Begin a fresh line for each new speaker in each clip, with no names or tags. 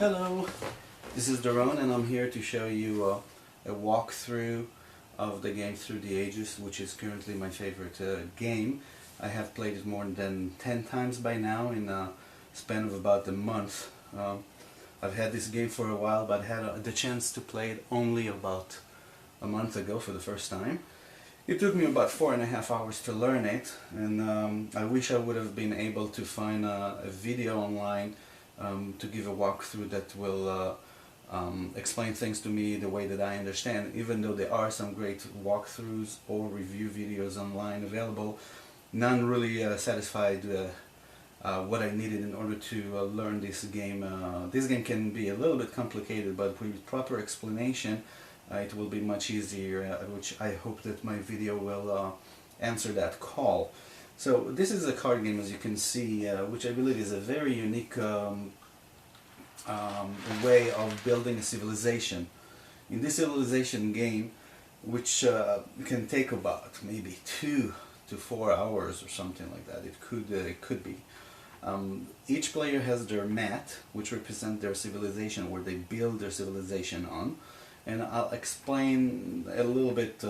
Hello, this is Doron and I'm here to show you a walkthrough of the game Through the Ages, which is currently my favorite game. I have played it more than 10 times by now in a span of about a month. I've had this game for a while, but had the chance to play it only about a month ago for the first time. It took me about 4.5 hours to learn it, and I wish I would have been able to find a video online to give a walkthrough that will explain things to me the way that I understand. Even though there are some great walkthroughs or review videos online available, none really satisfied what I needed in order to learn this game. This game can be a little bit complicated, but with proper explanation it will be much easier, which I hope that my video will answer that call. So this is a card game, as you can see, which I believe is a very unique way of building a civilization. In this civilization game, which can take about maybe 2 to 4 hours or something like that, it could be. Each player has their mat, which represent their civilization, where they build their civilization on. And I'll explain a little bit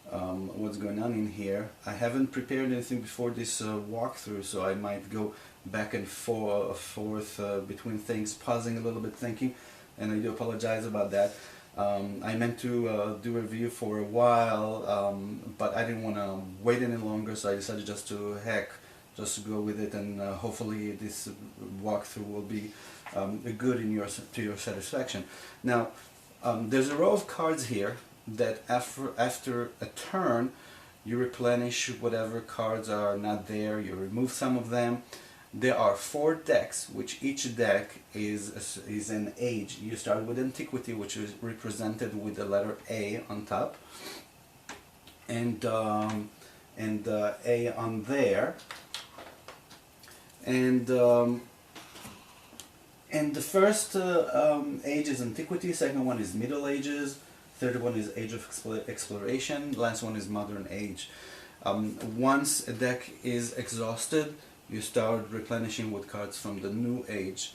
what's going on in here. I haven't prepared anything before this walkthrough, so I might go back and forth between things, pausing a little bit, thinking, and I do apologize about that. I meant to do a review for a while, but I didn't want to wait any longer, so I decided just to just go with it, and hopefully this walkthrough will be good to your satisfaction. Now, there's a row of cards here that after a turn you replenish whatever cards are not there, you remove some of them. There are 4 decks, which each deck is an age. You start with Antiquity, which is represented with the letter A on top, and A on there, and the first age is Antiquity, second one is Middle Ages, third one is Age of Exploration, last one is Modern Age. Once a deck is exhausted, you start replenishing with cards from the New Age.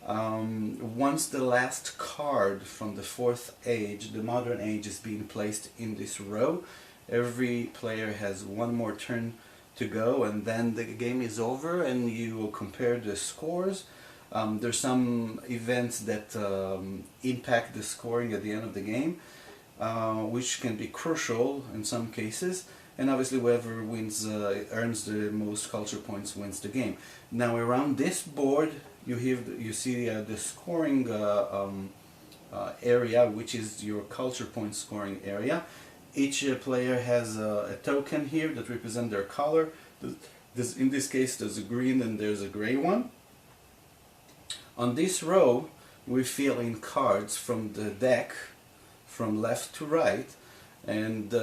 Once the last card from the 4th age, the Modern Age, is being placed in this row, every player has one more turn to go, and then the game is over and you will compare the scores. There's some events that impact the scoring at the end of the game, which can be crucial in some cases, and obviously whoever wins earns the most culture points wins the game. Now around this board you see the scoring area, which is your culture point scoring area. Each player has a token here that represents their color. In this case there's a green and there's a gray one. On this row we fill in cards from the deck from left to right, and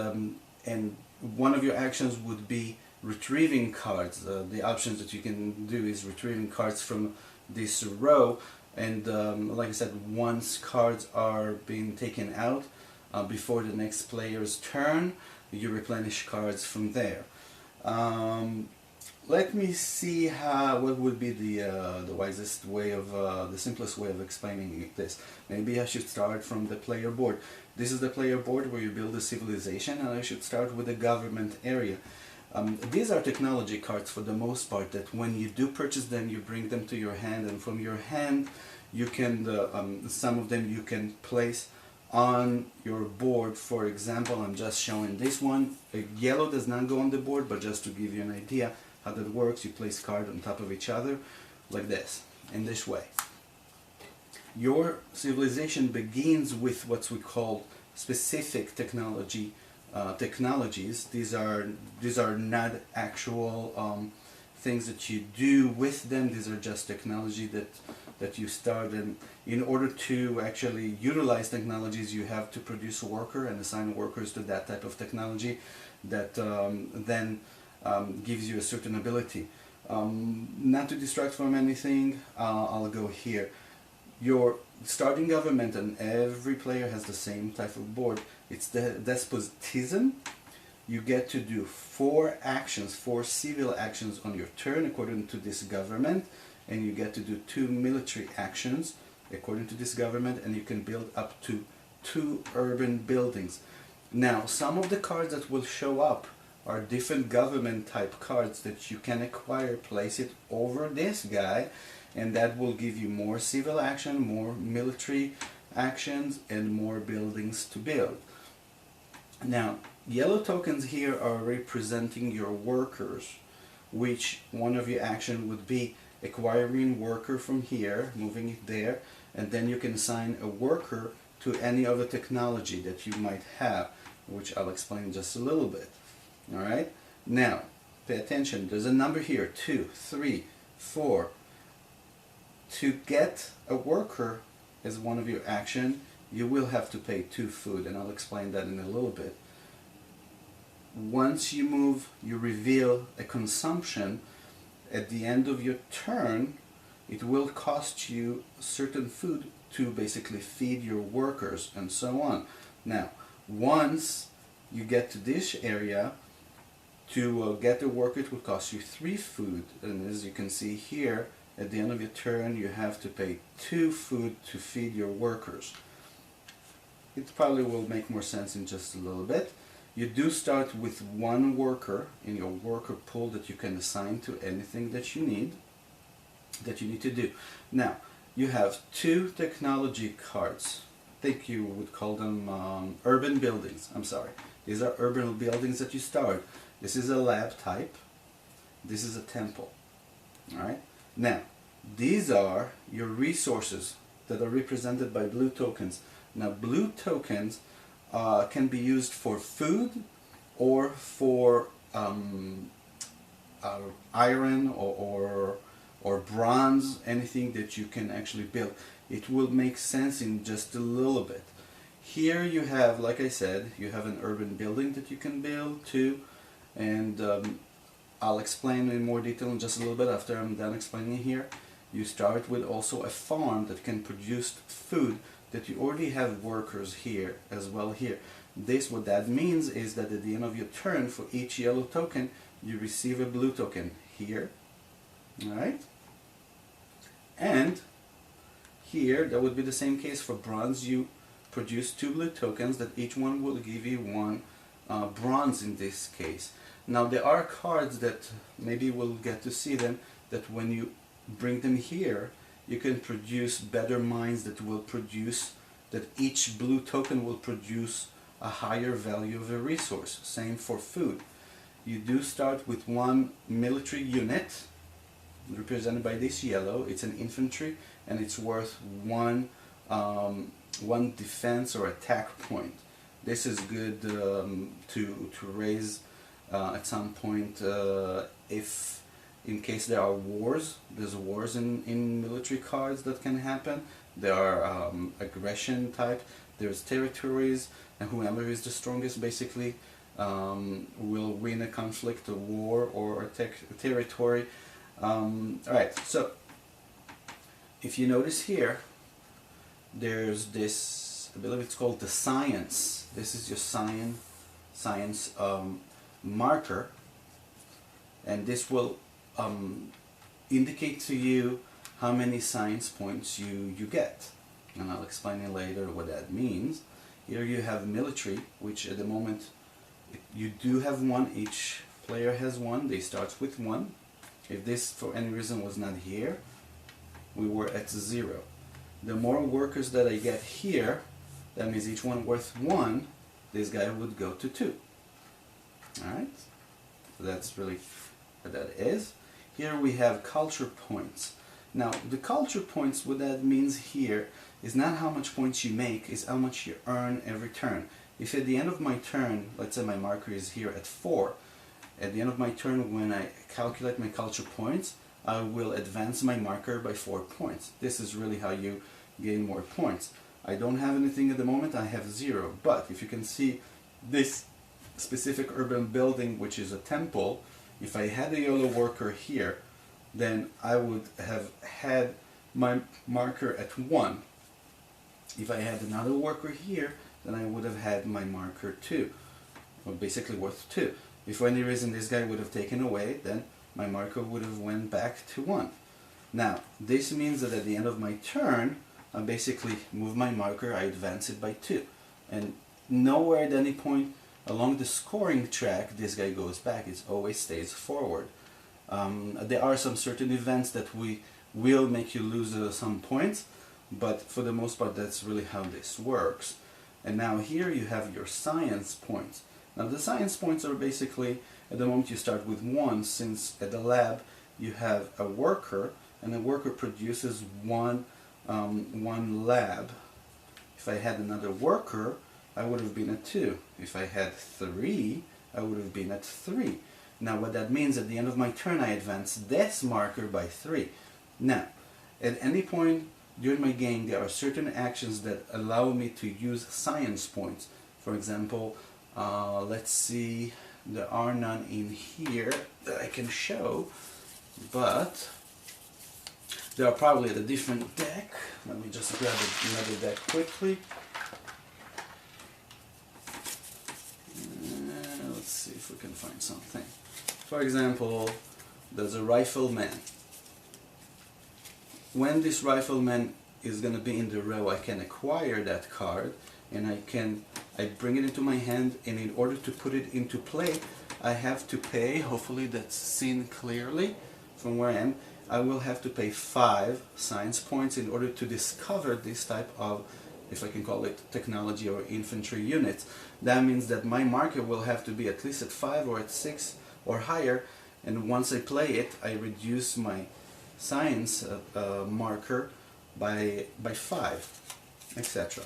one of your actions would be retrieving cards. The options that you can do is retrieving cards from this row, and like I said, once cards are being taken out before the next player's turn, you replenish cards from there. Let me see what would be the wisest way of, the simplest way of explaining this. Maybe I should start from the player board. This is the player board where you build a civilization, and I should start with the government area. These are technology cards for the most part, that when you do purchase them, you bring them to your hand, and from your hand you can, some of them you can place on your board. For example, I'm just showing this one. Yellow does not go on the board, but just to give you an idea how that works, you place cards on top of each other like this, in this way. Your civilization begins with what we call specific technologies. These are not actual things that you do with them. These are just technology that you start, and in order to actually utilize technologies, you have to produce a worker and assign workers to that type of technology that then gives you a certain ability. Not to distract from anything, I'll go here. Your starting government, and every player has the same type of board. It's the despotism. You get to do 4 actions, 4 civil actions on your turn according to this government, and you get to do 2 military actions according to this government, and you can build up to 2 urban buildings. Now, some of the cards that will show up are different government type cards that you can acquire, place it over this guy, and that will give you more civil action, more military actions, and more buildings to build. Now, yellow tokens here are representing your workers, which one of your action would be acquiring worker from here, moving it there, and then you can assign a worker to any other technology that you might have, which I'll explain in just a little bit. Alright? Now, pay attention. There's a number here, 2, 3, 4. To get a worker as one of your action, you will have to pay 2 food, and I'll explain that in a little bit. Once you move, you reveal a consumption. At the end of your turn, it will cost you certain food to basically feed your workers and so on. Now, once you get to this area, to get a worker, it will cost you 3 food, and as you can see here, at the end of your turn, you have to pay 2 food to feed your workers. It probably will make more sense in just a little bit. You do start with 1 worker in your worker pool that you can assign to anything that you need to do. Now, you have 2 technology cards. I think you would call them urban buildings. I'm sorry. These are urban buildings that you start. This is a lab type. This is a temple. Alright? Now, these are your resources that are represented by blue tokens. Now, blue tokens can be used for food or for iron or bronze, anything that you can actually build. It will make sense in just a little bit. Here you have, like I said, you have an urban building that you can build too, and I'll explain in more detail in just a little bit after I'm done explaining here. You start with also a farm that can produce food that you already have workers here as well here. What that means is that at the end of your turn, for each yellow token, you receive a blue token here. Alright? And here, that would be the same case for bronze. You produce 2 blue tokens that each one will give you 1 bronze in this case. Now there are cards that maybe we'll get to see them, that when you bring them here, you can produce better mines that will produce, that each blue token will produce a higher value of a resource. Same for food. You do start with 1 military unit represented by this yellow. It's an infantry, and it's worth 1 defense or attack point. This is good to raise at some point if in case there are wars. There's wars in military cards that can happen. There are aggression type. There's territories, and whoever is the strongest basically will win a conflict, a war, or a territory. Alright, so if you notice here, there's this, I believe it's called the science. This is your science marker, and this will indicate to you how many science points you get, and I'll explain it later what that means. Here you have military, which at the moment you do have 1. Each player has 1. They start with 1. If this for any reason was not here, we were at 0. The more workers that I get here, that means each one worth 1, this guy would go to 2. Alright? So that's really what that is. Here we have culture points. Now, the culture points, what that means here is not how much points you make, is how much you earn every turn. If at the end of my turn, let's say my marker is here at 4, at the end of my turn when I calculate my culture points, I will advance my marker by 4 points. This is really how you gain more points. I don't have anything at the moment, I have 0, but if you can see this specific urban building, which is a temple, if I had a yellow worker here, then I would have had my marker at 1. If I had another worker here, then I would have had my marker 2, or basically worth 2. If for any reason this guy would have taken away, then my marker would have went back to 1. Now, this means that at the end of my turn, I basically move my marker, I advance it by 2. And nowhere at any point along the scoring track this guy goes back, it always stays forward. There are some certain events that will make you lose some points, but for the most part that's really how this works. And now here you have your science points. Now the science points are basically, at the moment you start with 1, since at the lab you have a worker, and the worker produces one lab. If I had another worker, I would have been at 2. If I had 3, I would have been at 3. Now what that means, at the end of my turn I advance this marker by 3. Now, at any point during my game there are certain actions that allow me to use science points. For example, let's see, there are none in here that I can show, but they are probably at a different deck. Let me just grab another deck quickly. Let's see if we can find something. For example, there's a rifleman. When this rifleman is going to be in the row, I can acquire that card, and I bring it into my hand, and in order to put it into play, I have to pay, hopefully that's seen clearly from where I am, I will have to pay 5 science points in order to discover this type of, if I can call it, technology or infantry units. That means that my marker will have to be at least at 5 or at 6 or higher, and once I play it, I reduce my science marker by 5, etc.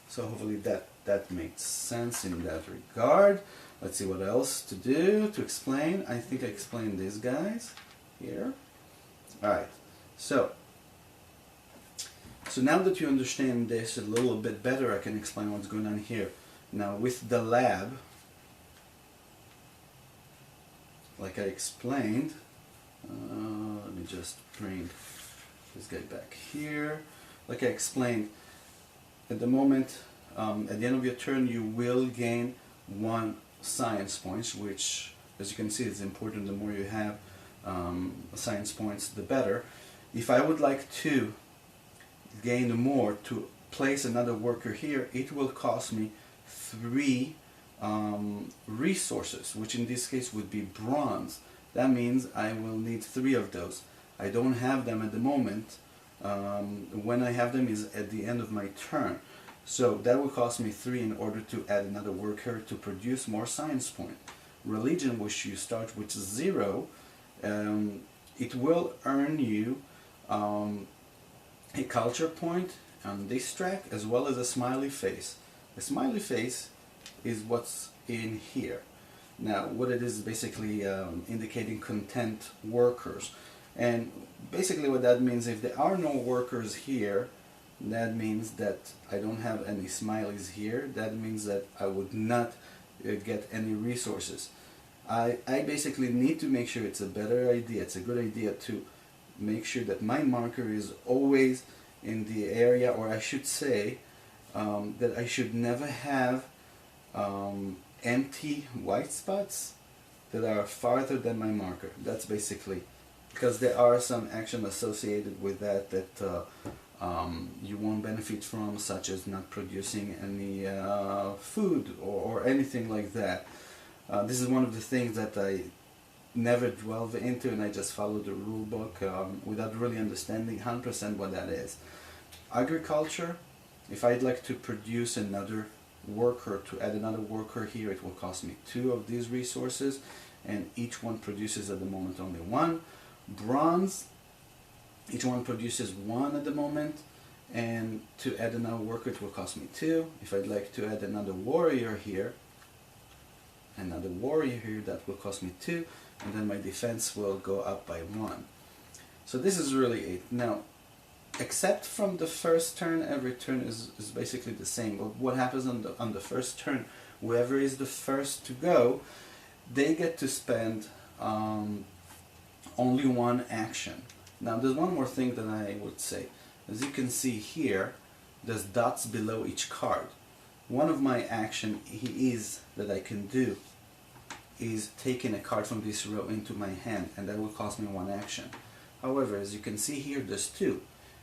So hopefully that makes sense in that regard. Let's see what else to do to explain. I think I explained these guys here. Alright, so now that you understand this a little bit better, I can explain what's going on here. Now with the lab, like I explained, let me just bring this guy back here. Like I explained, at the moment, at the end of your turn, you will gain 1 science points, which, as you can see, is important. The more you have science points, the better. If I would like to gain more to place another worker here, it will cost me 3 resources, which in this case would be bronze. That means I will need 3 of those. I don't have them at the moment. When I have them is at the end of my turn. So that will cost me 3 in order to add another worker to produce more science point. Religion, which you start with 0, it will earn you a culture point on this track, as well as a smiley face. A smiley face is what's in here. Now what it is basically indicating content workers, and basically what that means, if there are no workers here, that means that I don't have any smileys here. That means that I would not get any resources. I basically need to make sure it's a better idea, it's a good idea to make sure that my marker is always in the area, or I should say that I should never have empty white spots that are farther than my marker. That's basically, because there are some action associated with that you won't benefit from, such as not producing any food or anything like that. This is one of the things that I never delve into, and I just follow the rule book without really understanding 100% what that is. Agriculture, if I'd like to produce another worker, to add another worker here, it will cost me 2 of these resources, and each one produces at the moment only 1. Bronze, each one produces 1 at the moment, and to add another worker it will cost me 2. If I'd like to add another warrior here, that will cost me 2, and then my defense will go up by 1. So this is really it. Now, except from the first turn, every turn is basically the same. But what happens on the first turn, whoever is the first to go, they get to spend only 1 action. Now there's one more thing that I would say. As you can see here, there's dots below each card. One of my action that I can do is taking a card from this row into my hand, and that will cost me 1 action. However, as you can see here, there's 2.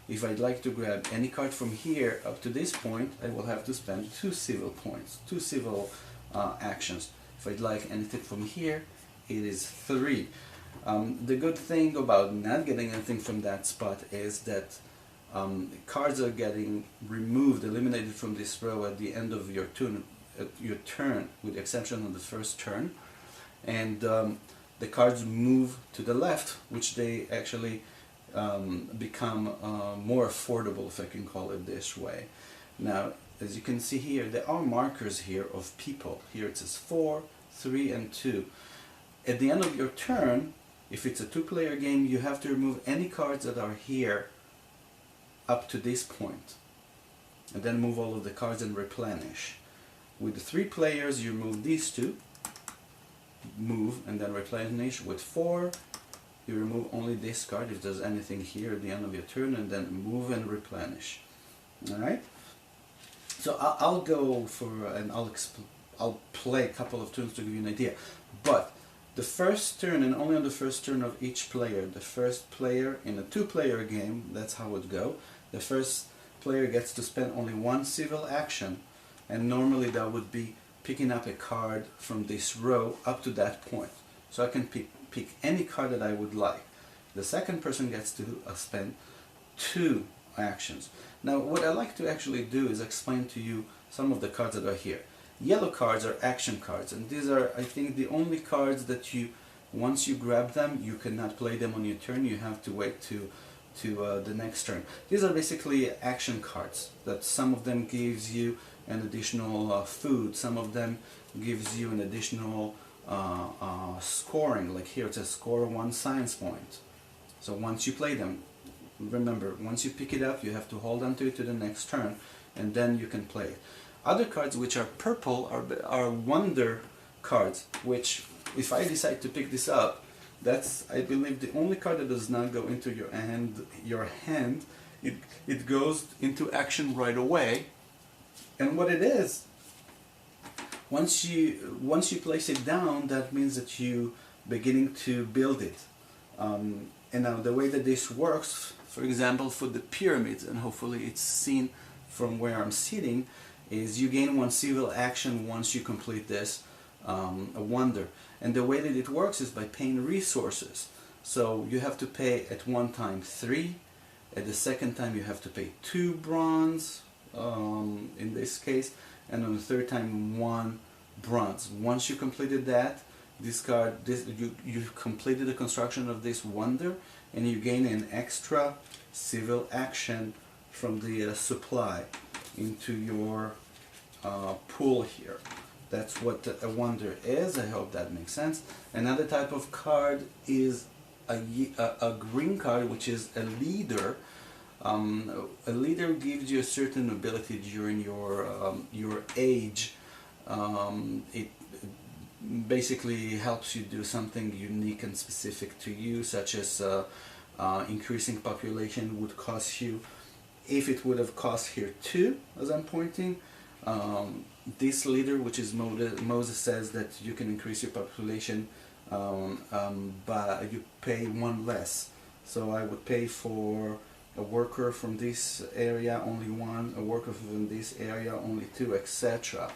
If I'd like to grab any card from here up to this point, I will have to spend 2 civil points, 2 civil actions. If I'd like anything from here, it is 3. The good thing about not getting anything from that spot is that cards are getting removed, eliminated from this row at the end of your turn, with the exception of the first turn, and the cards move to the left, which they actually become more affordable, if I can call it this way. Now, as you can see here, there are markers here of people. Here it says 4, 3, and 2. At the end of your turn, if it's a 2-player game, you have to remove any cards that are here up to this point, and then move all of the cards and replenish. With the 3 players, you remove these 2, move, and then replenish. With 4, you remove only this card if there's anything here at the end of your turn, and then move and replenish. Alright? So I'll go for, and I'll play a couple of turns to give you an idea. But the first turn, and only on the first turn of each player, the first player in a 2-player game, that's how it goes. The first player gets to spend only 1 civil action, and normally that would be picking up a card from this row up to that point. So I can pick any card that I would like. The second person gets to spend 2 actions. Now what I like to actually do is explain to you some of the cards that are here. Yellow cards are action cards, and these are, I think, the only cards that once you grab them, you cannot play them on your turn. You have to wait to the next turn. These are basically action cards, that some of them gives you an additional food, some of them gives you an additional scoring, like here it says score 1 science point. So once you play them, remember, once you pick it up, you have to hold on to it to the next turn, and then you can play it. Other cards which are purple are wonder cards, which if I decide to pick this up, that's, I believe, the only card that does not go into your hand. It goes into action right away. And what it is, once you place it down, that means that you beginning to build it. And now the way that this works, for example, for the pyramids, and hopefully it's seen from where I'm sitting, is you gain 1 civil action once you complete this a wonder. And the way that it works is by paying resources. So you have to pay at one time 3, at the second time you have to pay 2 bronze, in this case, and on the third time 1 bronze. Once you completed that, you completed the construction of this wonder, and you gain an extra civil action from the supply into your pool here. That's what a wonder is. I hope that makes sense. Another type of card is a green card, which is a leader. A leader gives you a certain ability during your age. It basically helps you do something unique and specific to you, such as increasing population would cost you, if it would have cost here 2, as I'm pointing, this leader, which is Moses, says that you can increase your population, but you pay 1 less. So I would pay for a worker from this area only 1, a worker from this area only 2, etc.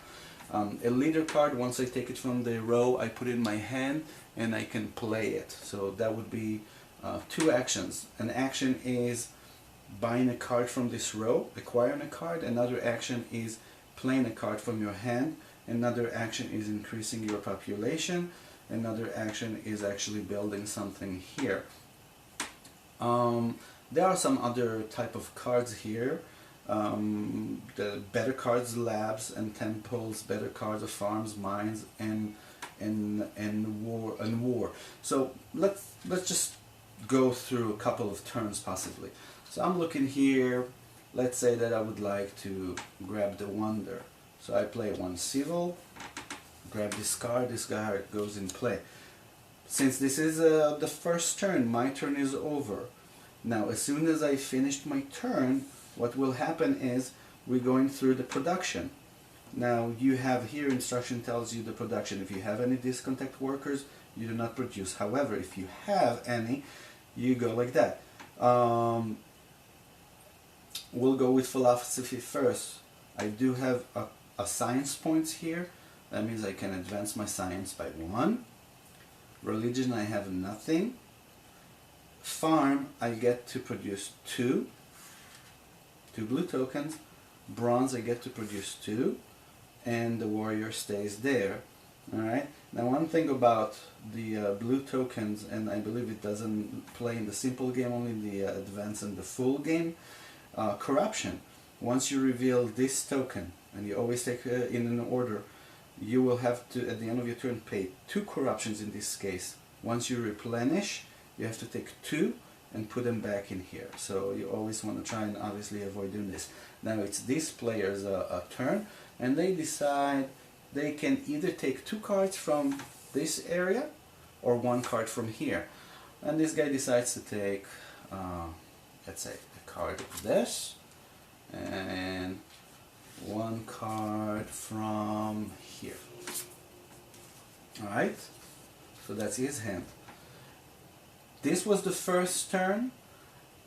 A leader card, once I take it from the row, I put it in my hand and I can play it. So that would be 2 actions. An action is buying a card from this row, acquiring a card. Another action is playing a card from your hand. Another action is increasing your population. Another action is actually building something here. There are some other type of cards here. The better cards, labs and temples, better cards of farms, mines, and war. So let's just go through a couple of turns possibly. So I'm looking here. Let's say that I would like to grab the wonder. So I play 1 civil, grab this card goes in play. Since this is the first turn, my turn is over. Now as soon as I finished my turn, what will happen is we're going through the production. Now you have here, instruction tells you the production. If you have any discontact workers, you do not produce. However, if you have any, you go like that. we'll go with philosophy first. I do have a science points here. That means I can advance my science by 1. Religion, I have nothing. Farm, I get to produce 2 blue tokens. Bronze, I get to produce 2, and the warrior stays there. Alright, now one thing about the blue tokens, and I believe it doesn't play in the simple game, only in the advanced and the full game, corruption. Once you reveal this token, and you always take in an order, you will have to, at the end of your turn, pay 2 corruptions in this case. Once you replenish, you have to take 2 and put them back in here. So you always want to try and obviously avoid doing this. Now it's this player's turn, and they decide they can either take 2 cards from this area or 1 card from here. And this guy decides to take, let's say, a card of this, and 1 card from here. Alright, so that's his hand. This was the first turn.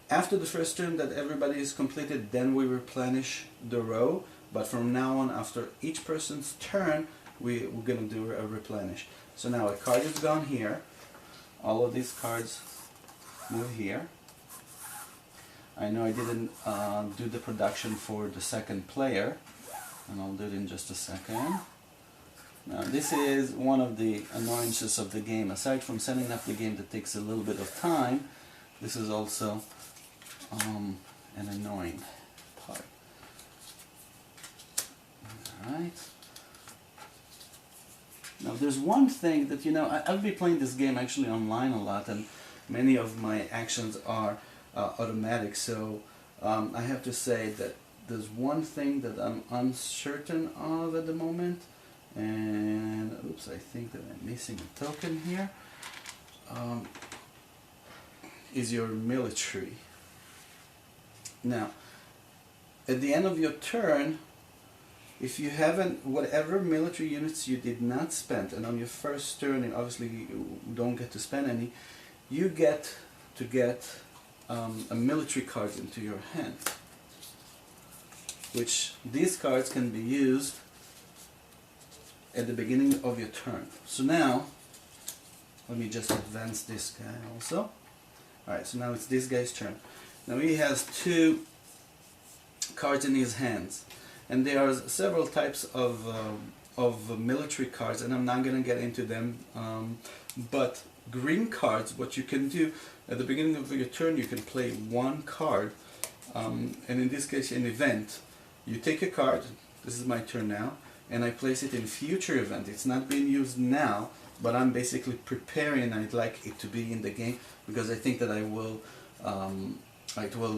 After the first turn that everybody is completed, then we replenish the row. But from now on, after each person's turn, we're going to do a replenish. So now a card is gone here. All of these cards move here. I know I didn't do the production for the second player, and I'll do it in just a second. Now this is one of the annoyances of the game. Aside from setting up the game that takes a little bit of time, this is also an annoying part. Alright. Now there's one thing that, you know, I'll be playing this game actually online a lot, and many of my actions are automatic, so I have to say that there's one thing that I'm uncertain of at the moment, and oops, I think that I'm missing a token here, is your military. Now, at the end of your turn, if you haven't, whatever military units you did not spend, and on your first turn, and obviously you don't get to spend any, you get to get a military card into your hand, which these cards can be used at the beginning of your turn. So now, let me just advance this guy also. Alright, so now it's this guy's turn. Now he has 2 cards in his hands, and there are several types of military cards, and I'm not going to get into them, but green cards, what you can do at the beginning of your turn, you can play 1 card, and in this case an event. You take a card, this is my turn now, and I place it in future event. It's not being used now, but I'm basically preparing. I'd like it to be in the game because I think that it will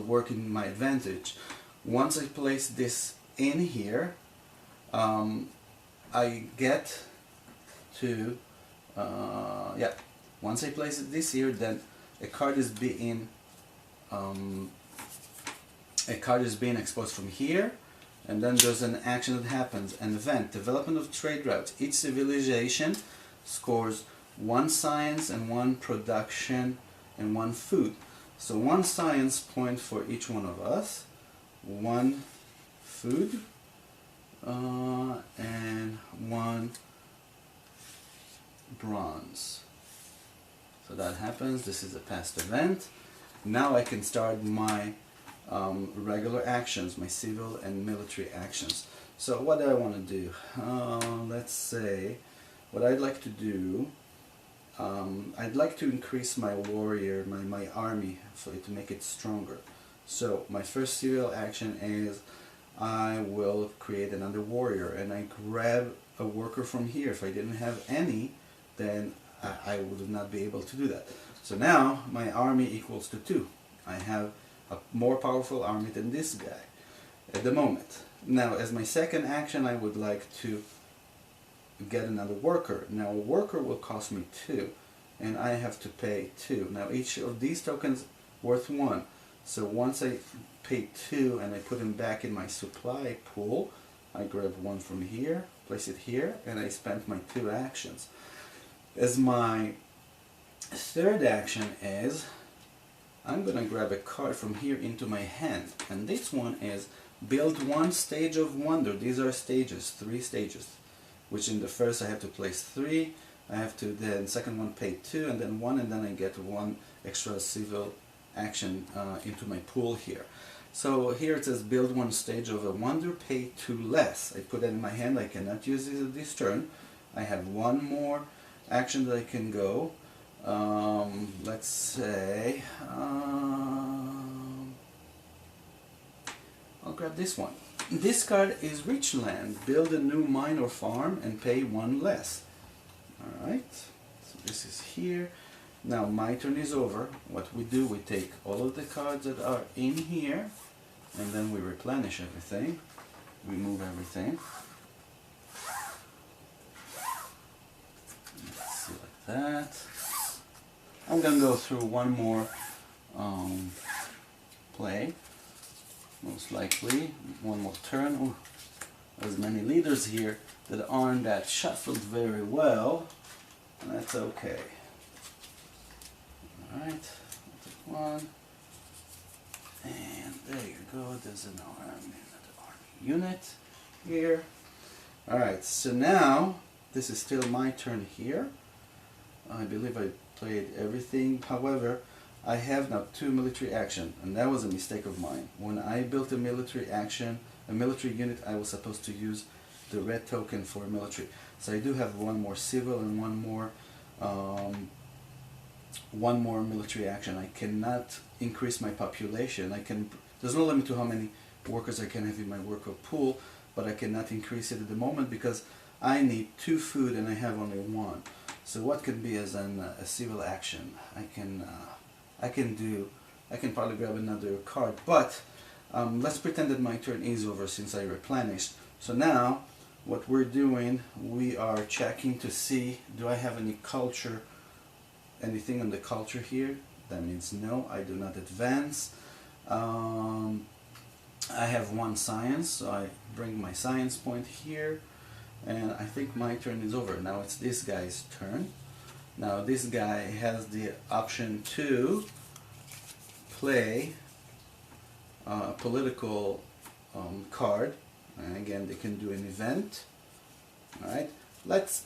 work in my advantage. Once I place this in here, I get to once I place this here, then a card is being exposed from here, and then there's an action that happens, an event, development of trade routes. Each civilization scores 1 science and 1 production and 1 food. So 1 science point for each one of us, 1 food, and 1 bronze. So that happens. This is a past event. Now I can start my regular actions, my civil and military actions. So what do I want to do? Let's say what I'd like to do, I'd like to increase my warrior, my army, to make it stronger. So my first civil action is I will create another warrior, and I grab a worker from here. If I didn't have any, then I would not be able to do that. So now my army equals to 2. I have a more powerful army than this guy at the moment. Now as my second action, I would like to get another worker. Now a worker will cost me 2, and I have to pay 2. Now each of these tokens worth 1. So once I pay 2 and I put him back in my supply pool, I grab 1 from here, place it here, and I spent my 2 actions. As my third action is, I'm gonna grab a card from here into my hand, and this one is build one stage of wonder. These are stages, 3 stages, which in the first I have to place 3, I have to then second one pay 2, and then 1, and then I get 1 extra civil action into my pool here. So here it says build 1 stage of a wonder, pay 2 less. I put that in my hand, I cannot use it this turn. I have 1 more action that I can go. Let's say I'll grab this one. This card is Rich Land. Build a new mine or farm and pay 1 less. Alright, so this is here. Now my turn is over. What we do, we take all of the cards that are in here, and then we replenish everything. We move everything. Let's see, like that. I'm going to go through one more play, most likely. One more turn. Oh, there's many leaders here that aren't that shuffled very well, and that's okay. Alright, take one, and there you go, there's another army unit here. Alright, so now, this is still my turn here. I believe I played everything, however, I have now 2 military action, and that was a mistake of mine. When I built a military action, a military unit, I was supposed to use the red token for military. So I do have 1 more civil and 1 more military action. I cannot increase my population. There's no limit to how many workers I can have in my worker pool, but I cannot increase it at the moment because I need 2 food and I have only 1. So what can be as a civil action? I can probably grab another card, but let's pretend that my turn is over since I replenished. So now what we're doing, we are checking to see, do I have any culture, anything on the culture here? That means no, I do not advance. I have 1 science, so I bring my science point here, and I think my turn is over. Now it's this guy's turn. Now this guy has the option to play a political card, and again they can do an event. Alright, let's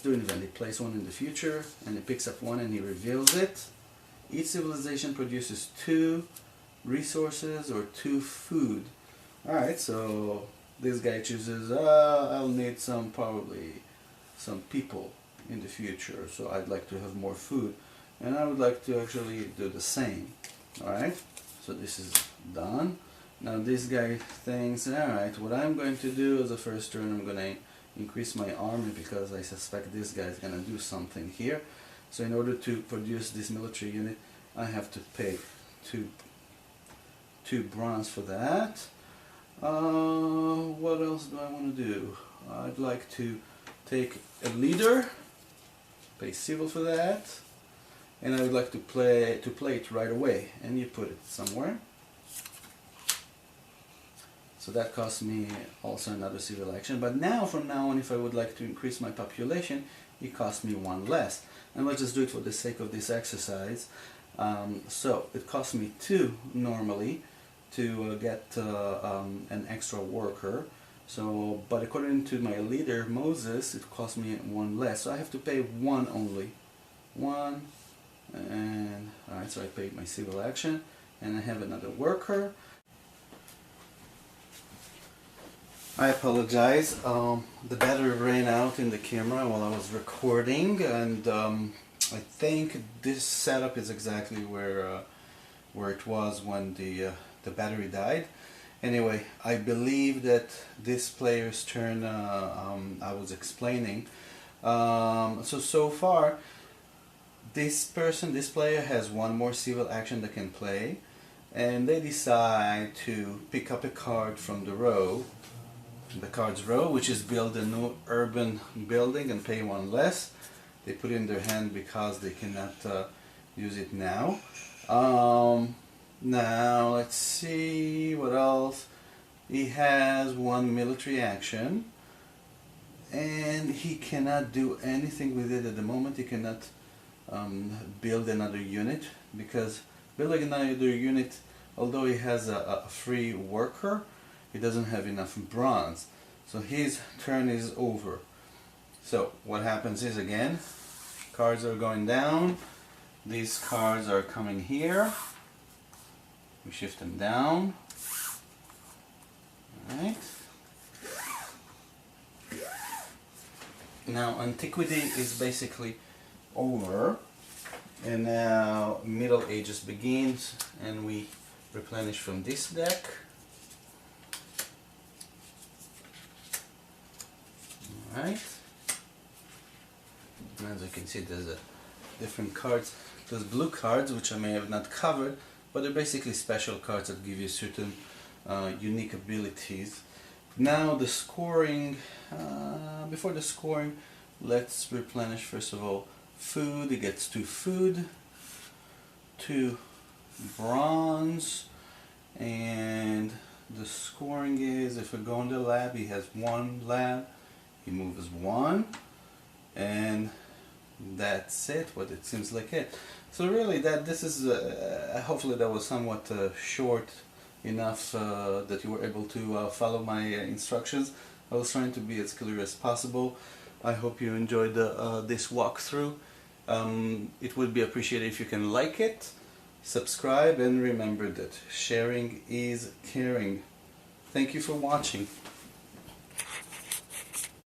do an event. He plays 1 in the future, and he picks up 1 and he reveals it. Each civilization produces 2 resources or 2 food. Alright, so this guy chooses, I'll need probably some people in the future, so I'd like to have more food, and I would like to actually do the same. Alright, so this is done. Now this guy thinks, alright, what I'm going to do is the first turn I'm going to increase my army because I suspect this guy is going to do something here. So in order to produce this military unit, I have to pay 2 bronze for that. What else do I want to do? I'd like to take a leader, pay civil for that, and I would like to play it right away, and you put it somewhere. So that costs me also another civil action, but now from now on, if I would like to increase my population, it costs me 1 less. And let's just do it for the sake of this exercise. So it costs me 2 normally to get an extra worker. So, but according to my leader Moses, it cost me 1 less. So I have to pay 1 only. 1, and alright, so I paid my civil action, and I have another worker. I apologize. The battery ran out in the camera while I was recording, and I think this setup is exactly where it was when the battery died. Anyway, I believe that this player's turn I was explaining. So far, this player has 1 more civil action they can play, and they decide to pick up a card from the card's row, which is build a new urban building and pay 1 less. They put it in their hand because they cannot use it now. Now let's see what else. He has 1 military action, and he cannot do anything with it at the moment. He cannot build another unit because building another unit, although he has a free worker, he doesn't have enough bronze. So his turn is over. So what happens is, again, cards are going down. These cards are coming here. We shift them down. Alright. Now antiquity is basically over, and now Middle Ages begins, and we replenish from this deck. Alright. As you can see, there's different cards. There's blue cards, which I may have not covered, but they're basically special cards that give you certain unique abilities. Now the scoring, before the scoring, let's replenish first of all food. He gets 2 food, 2 bronze, and the scoring is, if we go in the lab, he has 1 lab, he moves 1, and that's it, what it seems like it. So really this is, hopefully that was somewhat short enough that you were able to follow my instructions. I was trying to be as clear as possible. I hope you enjoyed this walkthrough. It would be appreciated if you can like it, subscribe, and remember that sharing is caring. Thank you for watching.